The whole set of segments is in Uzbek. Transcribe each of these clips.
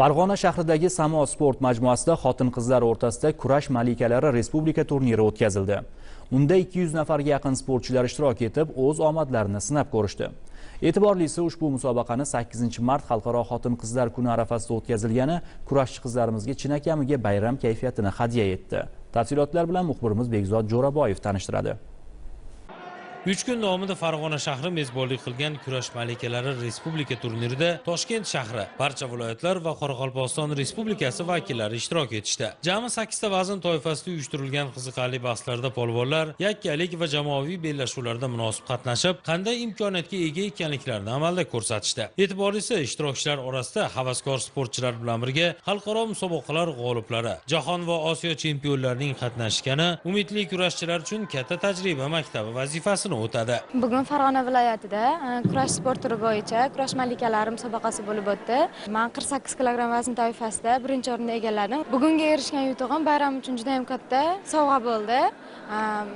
Farg'ona shahridagi Samo sport majmuasida xotin-qizlar o'rtasida kurash malikalari respublika turniri o'tkazildi. Unda 200 nafarga yaqin sportchilar ishtirok etib, o'z omadlarini sinab ko'rishdi. E'tiborlisi, ushbu musobaqani 8-mart Xalqaro xotin-qizlar kuni arafasida o'tkazilgani kurashchi qizlarimizga chinakamiga bayram kayfiyatini hadya etdi. Tafsilotlar bilan muxbirimiz Bekzod Jo'raboyev tanishtiradi. 3 kun davomida Farg'ona shahri mezbonlik qilgan kurash malikalari respublika turnirida Toshkent shahri, barcha viloyatlar va Qoraqalpog'iston Respublikasi vakillari ishtirok etishdi. Jami 8 ta vazn toifasida uyushtirilgan qiziqarli bahslarda polvonlar yakkalik va jamoaviy bellashuvlarda munosib qatnashib, qanday imkoniyatga ega ekanliklarini amalda ko'rsatishdi. E'tiborlisi, ishtirokchilar orasida havaskor sportchilar bilan birga xalqaro musobaqalar g'oliblari, jahon va Osiyo chempionlarining qatnashgani umidli kurashchilar uchun katta tajriba maktabi vazifasi o'tadi. Bugun Farg'ona viloyatida kurash sport turi bo'yicha kurash malikalari musobaqasi bo'lib o'tdi. Men 48 kg vazn toifasida birinchi o'rinni egalladim. Bugunga erishgan yutug'im bayram uchun juda ham katta sovg'a bo'ldi.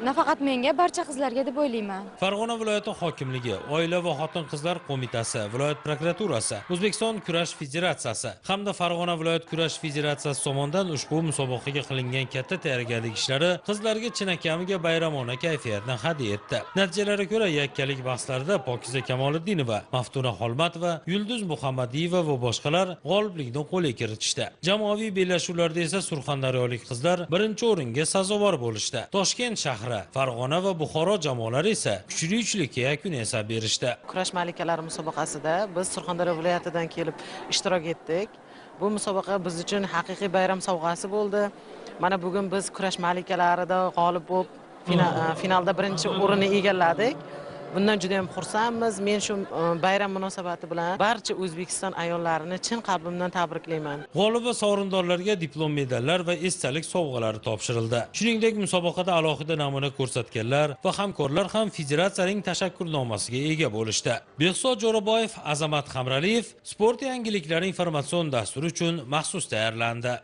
Nafaqat menga, barcha qizlarga deb o'ylayman. Farg'ona viloyati hokimligi, Oila va xotin-qizlar qo'mitasi, viloyat prokuraturasi, O'zbekiston kurash federatsiyasi hamda Farg'ona viloyat kurash federatsiyasi tomonidan ushbu musobaqaga qilingan katta tayyorgarlik ishlari qizlarga chinakamiga bayramona kayfiyatni hadya etdi. Natijalarga ko'ra yakkalik bahslarida Pokiza Kamoliddinova, Maftuna Xolmatova, Yulduz Muhammadiyeva va boshqalar g'oliblikni qo'lga kiritishdi. Jamoaviy bellashuvlarda esa surxondaryolik qizlar birinchi o'ringa sazovor bo'lishdi. Toshkent shahri, Farg'ona va Buxoro jamoalari esa kuchli uchlikka yakun yasab berishdi. Kurash malikalari musobaqasida biz Surxondaryo viloyatidan kelib ishtirok etdik. Bu musobaqa biz uchun haqiqiy bayram sovg'asi bo'ldi. Mana bugun biz kurash malikalarida g'olib bo'lib finalda birinchi o'rinni egalladik. Bundan juda ham xursandmiz. Men shu bayram munosabati bilan barcha O'zbekiston ayollarini chin qalbimdan tabriklayman. G'olib va sovrindorlarga diplom, medallar va esdalik sovg'alari topshirildi. Shuningdek, musobaqada alohida namuna ko'rsatganlar va hamkorlar ham federatsiyaning tashakkurnomasiga ega bo'lishdi. Bekzod Jo'raboyev, Azamat Hamraliyev sport yangiliklari informatsion dasturi uchun maxsus tayyorlandi.